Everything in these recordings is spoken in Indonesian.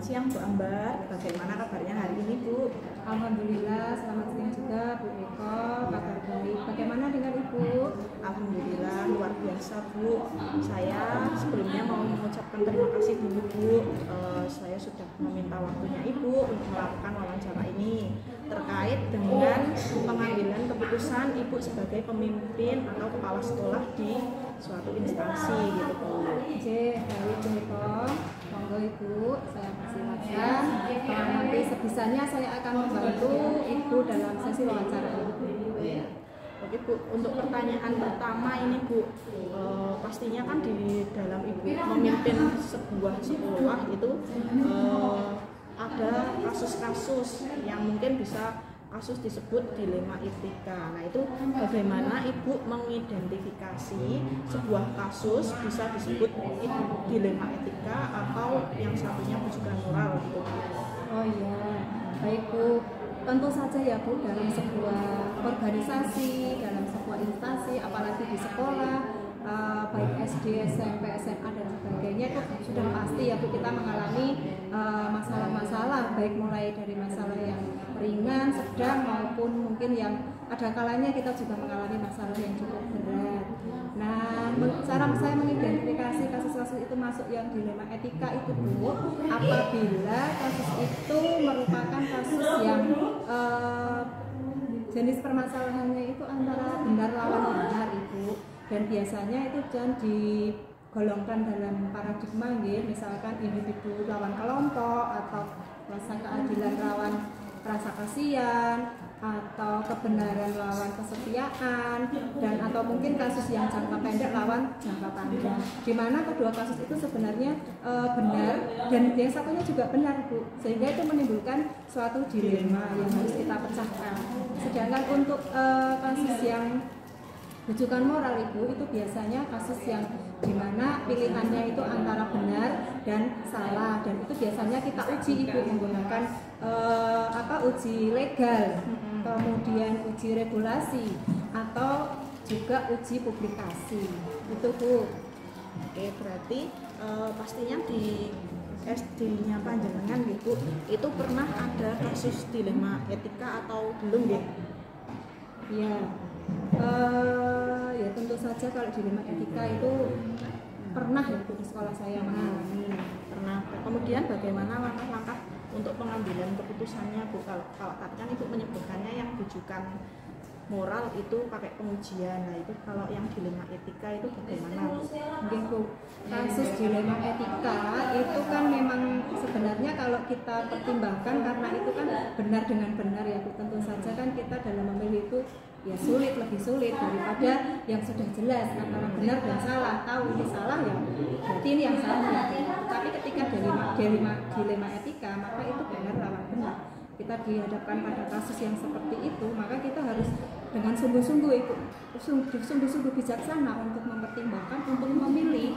siang Bu Ambar, bagaimana kabarnya hari ini Bu? Alhamdulillah, selamat siang juga Bu Eko, kabar baik. Bagaimana dengan Ibu? Alhamdulillah, luar biasa Bu. Saya sebelumnya mau mengucapkan terima kasih dulu Bu. Saya sudah meminta waktunya Ibu untuk melakukan wawancara ini terkait dengan pengambilan keputusan Ibu sebagai pemimpin atau kepala sekolah di suatu instansi gitu Bu. Oke, baik Bu Eko. Monggo Ibu, saya persilakan. Nanti sebisanya saya akan membantu Ibu dalam sesi wawancara ini. Oke Bu, untuk pertanyaan pertama ini Bu, pastinya kan di dalam Ibu memimpin sebuah sekolah itu ada kasus-kasus yang mungkin bisa kasus disebut dilema etika. Nah itu bagaimana Ibu mengidentifikasi sebuah kasus bisa disebut dilema etika atau yang satunya bujukan moral gitu. Oh iya, baik Bu. Tentu saja ya Bu, dalam sebuah organisasi, dalam sebuah instansi, apalagi di sekolah, baik SD, SMP, SMA dan sebagainya, itu sudah pasti ya Bu, kita mengalami masalah-masalah, baik mulai dari masalah yang ringan, sedang maupun mungkin yang ada kalanya kita juga mengalami masalah yang cukup berat. Nah, cara saya mengidentifikasi kasus-kasus itu masuk yang dilema etika itu Bu, apabila kasus itu merupakan kasus yang jenis permasalahannya itu antara benar lawan benar Ibu, dan biasanya itu dan digolongkan dalam paradigma misalkan individu lawan kelompok atau rasa keadilan lawan rasa kasihan atau kebenaran lawan kesetiaan, dan atau mungkin kasus yang jangka pendek lawan jangka panjang, di mana kedua kasus itu sebenarnya benar dan yang satunya juga benar Bu, sehingga itu menimbulkan suatu dilema yang harus kita pecahkan. Sedangkan untuk kasus yang rujukan moral Ibu, itu biasanya kasus yang dimana pilihannya itu antara benar dan salah, dan itu biasanya kita uji Ibu menggunakan uji legal, kemudian uji regulasi atau juga uji publikasi itu Bu. Oke, berarti pastinya di SD-nya Panjenengan gitu itu pernah ada kasus dilema etika atau belum ya? Ya. Ya tentu saja kalau dilema etika itu pernah ya di sekolah saya mengalami. Pernah. Kemudian bagaimana langkah-langkah untuk pengambilan keputusannya Bu? Kalau tadi kan Ibu menyebutkannya yang rujukan moral itu pakai pengujian. Nah itu kalau yang dilema etika itu bagaimana? Mungkin Bu, kasus dilema etika itu kan memang sebenarnya kalau kita pertimbangkan, karena itu kan benar dengan benar ya Bu, tentu saja kan kita dalam memilih itu ya lebih sulit daripada yang sudah jelas antara benar dan salah. Tahu ini salah ya berarti ini yang salah. Tapi ketika dilema etika, maka itu benar lawan benar. Kita dihadapkan pada kasus yang seperti itu, maka kita harus dengan sungguh-sungguh bijaksana untuk mempertimbangkan, untuk memilih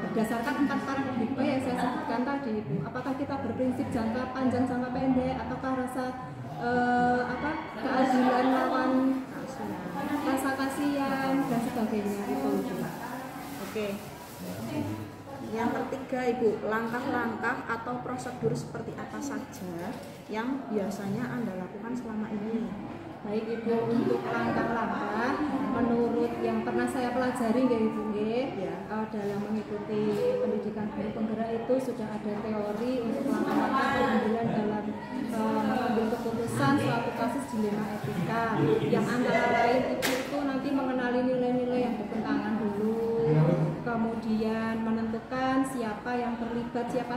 berdasarkan 4 paradigma yang saya sebutkan tadi Ibu. Apakah kita berprinsip jangka panjang, jangka pendek, ataukah rasa keadilan lawan rasa kasihan dan sebagainya itu. Oke. Yang ketiga Ibu, langkah-langkah atau prosedur seperti apa saja yang biasanya Anda lakukan selama ini? Baik Ibu, untuk langkah-langkah menurut yang pernah saya pelajari ya Ibu dalam mengikuti pendidikan guru penggerak itu sudah ada teori untuk langkah-langkah pengambilan dalam mengambil keputusan suatu kasus dilema etika, yang antara lain itu nanti mengenali nilai-nilai yang bertentangan dulu, kemudian menentukan siapa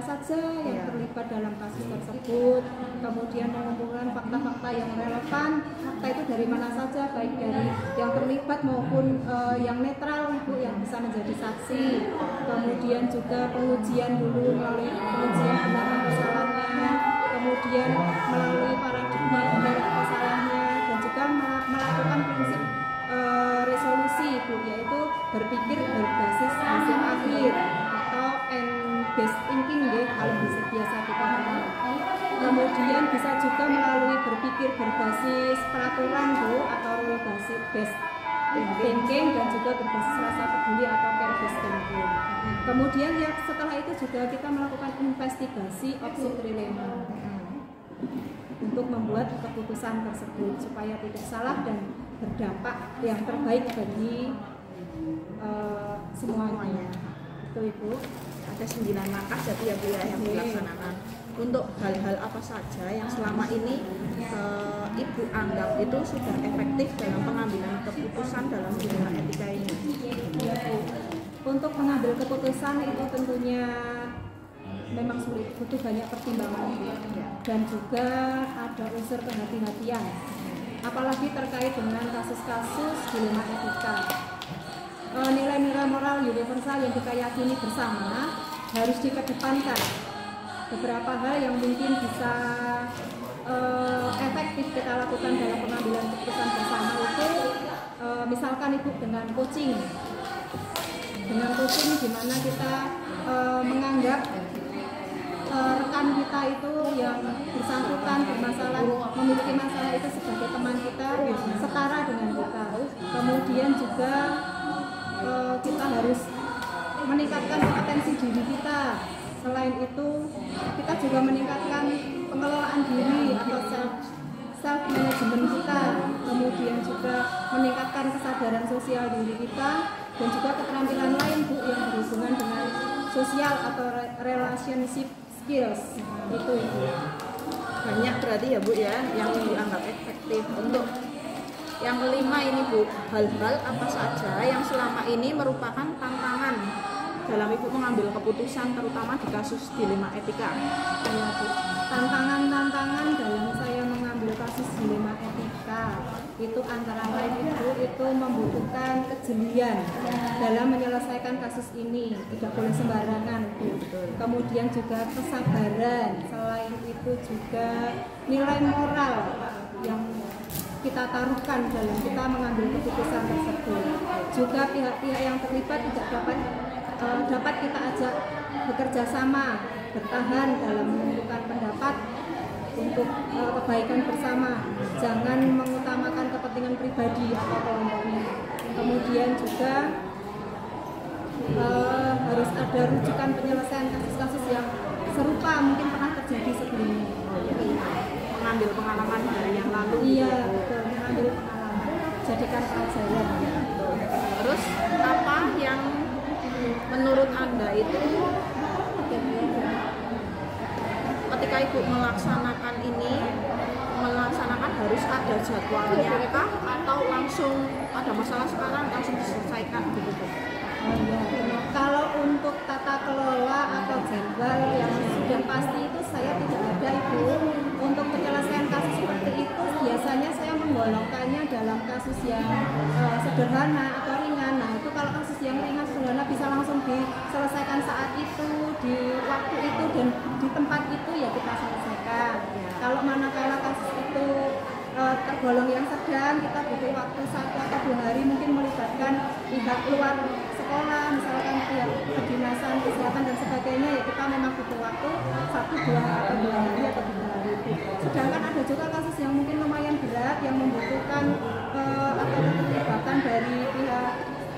saja yang terlibat dalam kasus tersebut, kemudian mengumpulkan fakta-fakta yang relevan. Fakta itu dari mana saja, baik dari yang terlibat maupun yang netral Ibu, yang bisa menjadi saksi. Kemudian juga pengujian dulu melalui pengujian benar atau salahnya, kemudian melalui paradigma benar atau salahnya, dan juga melakukan prinsip resolusi Ibu, yaitu berpikir berbasis hasil akhir atau end-based thinking kalau biasa kita kenal. Kemudian bisa juga melalui berpikir berbasis peraturan Bu, atau rule based thinking dan juga berbasis rasa peduli atau care-based thinking. Kemudian ya setelah itu juga kita melakukan investigasi opsi trilema untuk membuat keputusan tersebut supaya tidak salah dan berdampak yang terbaik bagi semuanya. Itu Ibu. Ada 9 langkah jadi ya Bu ya yang dilaksanakan. Untuk hal-hal apa saja yang selama ini Ibu anggap itu sudah efektif dalam pengambilan keputusan dalam dunia etika ini? Ya, Bu. Untuk mengambil keputusan itu tentunya memang sulit, butuh banyak pertimbangan dan juga ada unsur kehati-hatian. Apalagi terkait dengan kasus-kasus dilema etika. Nilai-nilai moral universal yang kita yakini bersama harus dikedepankan. Beberapa hal yang mungkin bisa efektif kita lakukan dalam pengambilan keputusan bersama itu misalkan Ibu dengan coaching di mana kita menganggap rekan kita itu yang bersangkutan bermasalah, memiliki masalah itu sebagai teman kita, setara dengan kita. Kemudian juga kita harus meningkatkan kompetensi diri kita. Selain itu kita juga meningkatkan pengelolaan diri atau self management kita, kemudian juga meningkatkan kesadaran sosial diri kita dan juga keterampilan lain Bu yang berhubungan dengan sosial atau relationship skills. Itu Ibu. Banyak berarti ya Bu ya yang dianggap efektif. Untuk yang kelima ini Bu, hal-hal apa saja yang selama ini merupakan tantangan dalam Ibu mengambil keputusan terutama di kasus dilema etika? Ya, Bu. Tantangan-tantangan dalam saya mengambil kasus dilema etika itu antara lain itu membutuhkan kejelian dalam menyelesaikan kasus ini, tidak boleh sembarangan Bu. Kemudian juga kesabaran, selain itu juga nilai moral yang kita taruhkan dalam kita mengambil keputusan tersebut. Juga pihak-pihak yang terlibat tidak dapat kita ajak bekerja sama, bertahan dalam menentukan pendapat untuk kebaikan bersama, jangan mengutamakan kepentingan pribadi atau kelompoknya. Kemudian juga harus ada rujukan penyelesaian kasus-kasus yang serupa mungkin pernah terjadi sebelumnya. Mengambil pengalaman dari yang lalu. Iya, betul, mengambil pengalaman, jadikan pelajaran. Terus apa yang menurut Anda itu ketika Ibu melaksanakan harus ada jadwalnya kah atau langsung ada masalah sekarang langsung diselesaikan gitu? Kalau untuk tata kelola atau jadwal yang sudah pasti itu saya tidak ada Ibu. Untuk penyelesaian kasus seperti itu biasanya saya menggolongkannya dalam kasus yang sederhana atau ringan. Nah itu kalau kasus yang ringan sederhana bisa langsung diselesaikan saat itu, di waktu itu dan di tempat itu ya kita selesaikan. Kalau manakala kasus itu tergolong yang sedang, kita butuh waktu 1 atau 2 hari mungkin melibatkan pihak luar sekolah, misalkan pihak kedinasan kesehatan dan sebagainya, ya kita memang butuh waktu 1, 2 atau 2 hari atau 3 hari. Sedangkan ada juga kasus yang mungkin lumayan berat yang membutuhkan atau keterlibatan dari pihak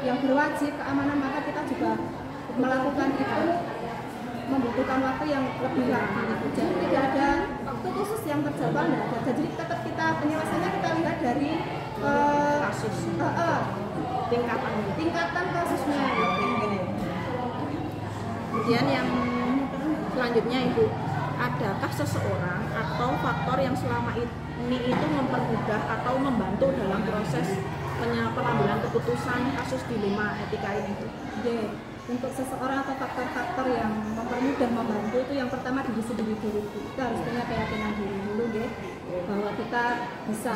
yang berwajib keamanan, maka kita juga melakukan itu membutuhkan waktu yang lebih lama. Jadi tidak ada waktu khusus yang terjadwal, tidak ada. Jadi tetap kita penyelesaiannya kita lihat dari Kasus. Tingkatan kasusnya. Kemudian yang selanjutnya Ibu, adakah seseorang atau faktor yang selama ini itu mempermudah atau membantu dalam proses pengambilan keputusan kasus dilema etika ini? Untuk seseorang atau faktor-faktor yang mempermudah membantu itu yang pertama diri sendiri dulu. Kita harus punya keyakinan diri dulu bahwa kita bisa.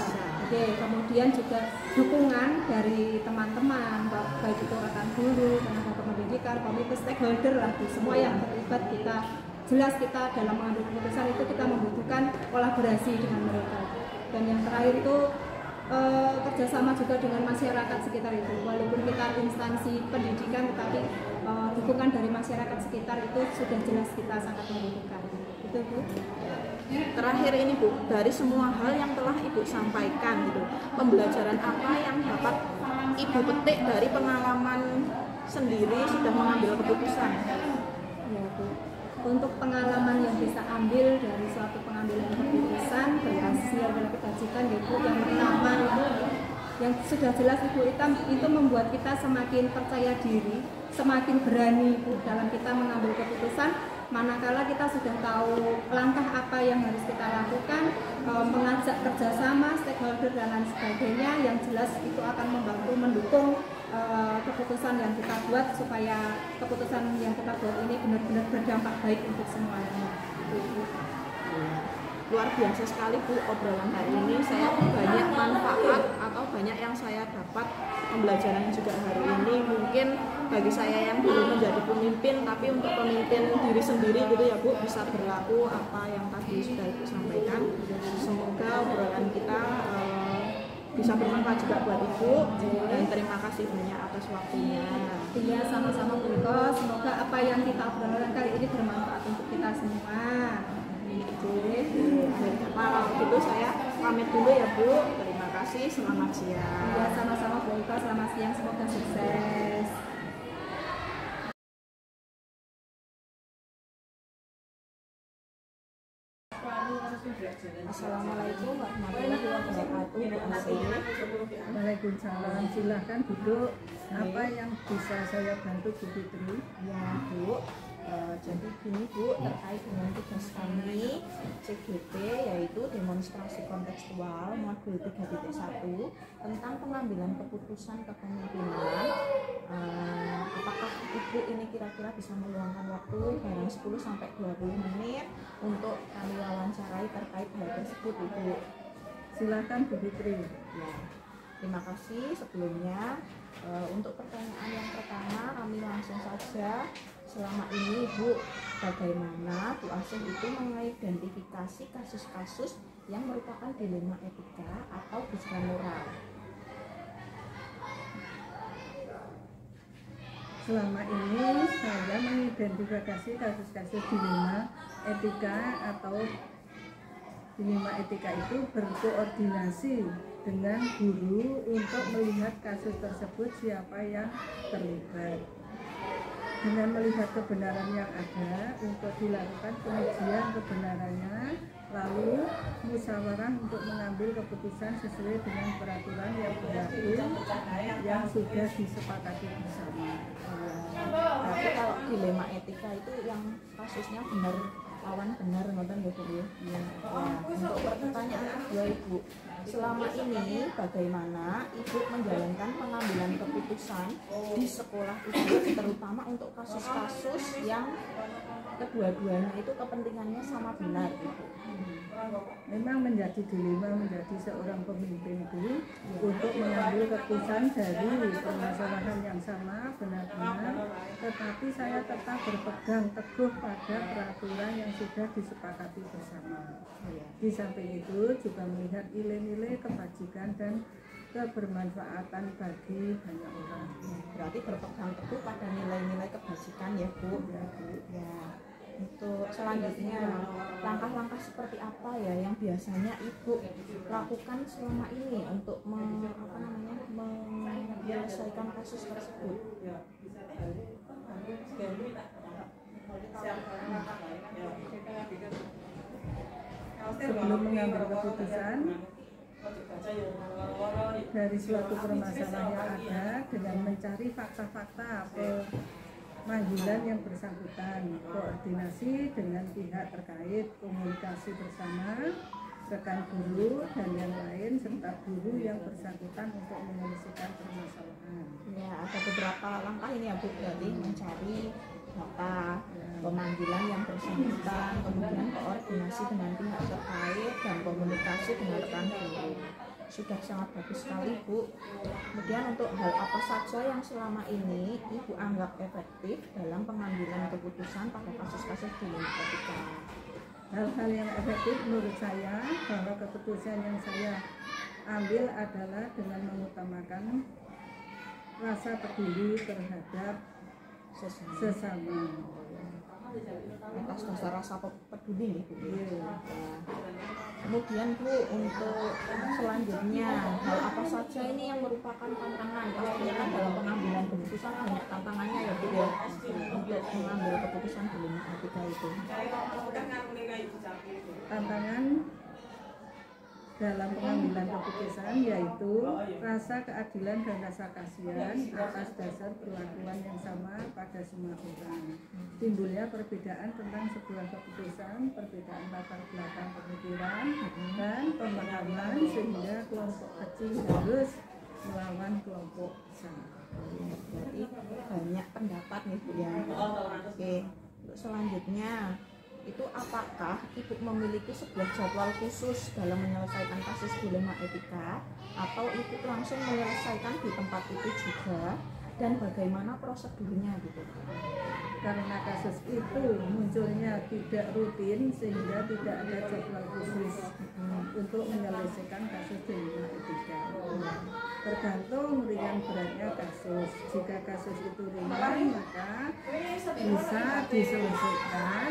Kemudian juga dukungan dari teman-teman, baik itu rekan guru, tenaga kependidikan, komite stakeholder lah, semua yang terlibat kita. Jelas kita dalam mengambil keputusan itu kita membutuhkan kolaborasi dengan mereka. Dan yang terakhir itu kerjasama juga dengan masyarakat sekitar itu. Walaupun kita instansi pendidikan, tetapi dukungan dari masyarakat sekitar itu sudah jelas kita sangat membutuhkan. Itu Bu. terakhir ini Bu, dari semua hal yang telah Ibu sampaikan gitu, pembelajaran apa yang dapat Ibu petik dari pengalaman sendiri sudah mengambil keputusan? Ya, Bu. Untuk pengalaman yang bisa ambil dari suatu pengambilan keputusan berhasil dalam kebajikan, yaitu yang pertama itu yang sudah jelas Ibu itu membuat kita semakin percaya diri, semakin berani Bu dalam kita mengambil keputusan. Manakala kita sudah tahu langkah apa yang harus kita lakukan, mengajak kerjasama, stakeholder dan lain sebagainya, yang jelas itu akan membantu mendukung keputusan yang kita buat supaya keputusan yang kita buat ini benar-benar berdampak baik untuk semuanya. Luar biasa sekali Bu obrolan hari ini, saya banyak manfaat atau banyak yang saya dapat pembelajaran juga hari ini. Mungkin bagi saya yang belum menjadi pemimpin tapi untuk pemimpin diri sendiri gitu ya Bu, bisa berlaku apa yang tadi sudah Ibu sampaikan. Semoga obrolan kita bisa bermanfaat juga buat Ibu, dan terima kasih banyak atas waktunya. Iya, sama-sama Bu Iko. Semoga apa yang kita obrolkan kali ini bermanfaat untuk kita semua. Kalau gitu saya pamit dulu ya Bu. Terima kasih, selamat siang. Iya, sama-sama Bu Iko. Selamat siang, semoga sukses. Assalamualaikum warahmatullahi wabarakatuh, Bu Asih. Waalaikumsalam, silahkan duduk. Apa yang bisa saya bantu Bu Fitri? Ya Bu, jadi gini Bu, terkait dengan tugas kami CGT, yaitu demonstrasi kontekstual modul 3.1 tentang pengambilan keputusan kepemimpinan. Apakah Ibu ini kira-kira bisa meluangkan waktu barang 10-20 menit untuk kami wawancarai terkait hal tersebut Ibu? Silakan Bu Fitri. Ya, terima kasih sebelumnya. Untuk pertanyaan yang pertama, kami langsung saja. Selama ini Bu, bagaimana Bu Asih itu mengidentifikasi kasus-kasus yang merupakan dilema etika atau bisikan moral? Selama ini saya mengidentifikasi kasus-kasus dilema etika atau dilema etika itu berkoordinasi dengan guru untuk melihat kasus tersebut siapa yang terlibat. Dengan melihat kebenaran yang ada untuk dilakukan pengujian kebenarannya, lalu musyawarah untuk mengambil keputusan sesuai dengan peraturan yang berlaku yang sudah disepakati bersama. Tapi kalau dilema etika itu yang kasusnya benar lawan benar, ngoten ya Bu ya. Untuk pertanyaan kedua Ibu, selama ini bagaimana Ibu menjalankan pengambilan keputusan di sekolah Ibu, terutama untuk kasus-kasus yang kedua-duanya itu kepentingannya sama benar Ibu? Memang menjadi dilema menjadi seorang pemimpin itu untuk mengambil keputusan dari permasalahan yang sama benar-benar, tetapi saya tetap berpegang teguh pada peraturan yang sudah disepakati bersama. Di samping itu juga melihat nilai-nilai kebajikan dan kebermanfaatan bagi banyak orang. Berarti berpegang teguh pada nilai-nilai kebajikan ya Bu. Ya Bu. Ya. Untuk selanjutnya, langkah-langkah seperti apa ya yang biasanya Ibu lakukan selama ini untuk menyelesaikan kasus tersebut? Sebelum mengambil keputusan dari suatu permasalahan yang ada, dengan mencari fakta-fakta pemanggilan yang bersangkutan, koordinasi dengan pihak terkait, komunikasi bersama rekan guru dan yang lain serta guru yang bersangkutan untuk menyelesaikan permasalahan. Ya, ada beberapa langkah ini ya Bu, berarti mencari data, pemanggilan yang bersangkutan, kemudian koordinasi dengan pihak terkait dan komunikasi dengan rekan guru. Sudah sangat bagus sekali Bu. Kemudian untuk hal apa saja yang selama ini Ibu anggap efektif dalam pengambilan keputusan pada kasus-kasus dilema etika? Hal-hal yang efektif menurut saya bahwa keputusan yang saya ambil adalah dengan mengutamakan rasa peduli terhadap sesama. atas dasar rasa peduli nih Bu. Nah, kemudian Bu, untuk selanjutnya hal apa saja ini yang merupakan tantangan? Pastinya kan dalam pengambilan keputusan banyak tantangannya ya Bu ya, untuk mengambil keputusan dilema etika itu. Tantangan dalam pengambilan keputusan yaitu rasa keadilan dan rasa kasihan atas dasar perlakuan yang sama pada semua orang. Timbulnya perbedaan tentang sebuah keputusan, perbedaan latar belakang pemikiran dan pemahaman sehingga kelompok kecil harus melawan kelompok besar. Berarti banyak pendapat nih Bu ya. Oke, untuk selanjutnya itu apakah Ibu memiliki sebuah jadwal khusus dalam menyelesaikan kasus dilema etika atau Ibu langsung menyelesaikan di tempat itu juga, dan bagaimana prosedurnya gitu? Karena kasus itu munculnya tidak rutin sehingga tidak ada jadwal khusus untuk menyelesaikan kasus dilema etika. Tergantung ringan beratnya kasus. Jika kasus itu ringan maka bisa diselesaikan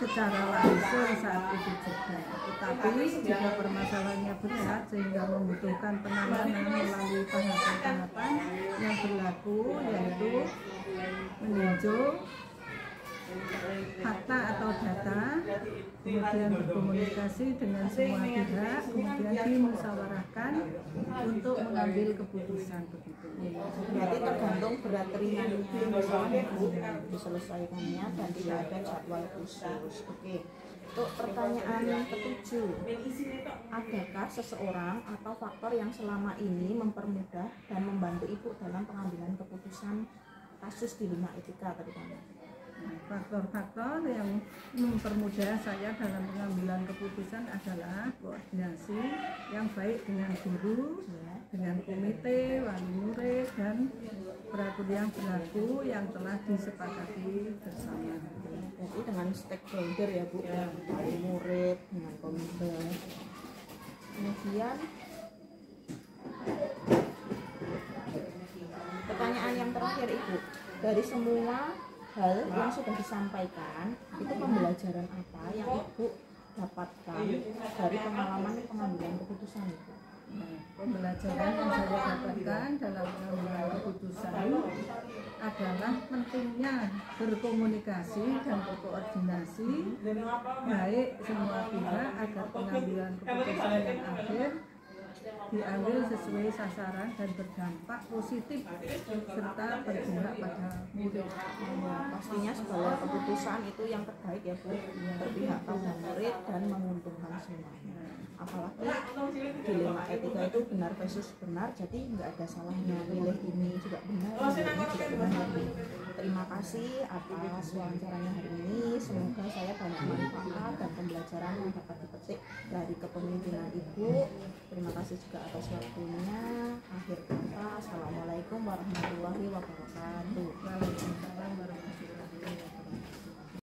secara langsung saat itu juga. Tetapi jika permasalahannya berat sehingga membutuhkan penanganan melalui tahapan-tahapan yang berlaku, yaitu meninjau fakta atau data, kemudian berkomunikasi dengan semua pihak, kemudian dimusyawarahkan untuk mengambil keputusan begitu. Berarti tergantung berat ringannya masalahnya Bu, diselesaikannya dan tidak ada jadwal khusus. Oke, untuk pertanyaan yang ketujuh, adakah seseorang atau faktor yang selama ini mempermudah dan membantu Ibu dalam pengambilan keputusan kasus dilema etika terutama? Faktor-faktor yang mempermudah saya dalam pengambilan keputusan adalah koordinasi yang baik dengan guru, dengan komite, wali murid, dan peraturan yang berlaku yang telah disepakati bersama. Jadi dengan stakeholder ya Bu, ya, wali murid, dengan komite. Kemudian pertanyaan yang terakhir Ibu, dari semua hal yang sudah disampaikan, itu pembelajaran apa yang Ibu dapatkan dari pengalaman pengambilan keputusan itu? Pembelajaran yang saya dapatkan dalam pengambilan keputusan adalah pentingnya berkomunikasi dan berkoordinasi baik semua pihak agar pengambilan keputusan yang akhir diambil sesuai sasaran dan berdampak positif serta berpihak pada murid. Pastinya segala keputusan itu yang terbaik ya Bu, berpihak pada murid dan menguntungkan semuanya. Apalagi dilema etika itu benar versus benar, jadi nggak ada salahnya, milih ini juga benar, milih ini juga benar. Terima kasih atas wawancaranya hari ini, semoga saya banyak manfaat dan pembelajaran yang dapat dipetik dari kepemimpinan Ibu. Terima kasih juga atas waktunya. Akhir kata, assalamualaikum warahmatullahi wabarakatuh. Waalaikumsalam warahmatullahi wabarakatuh.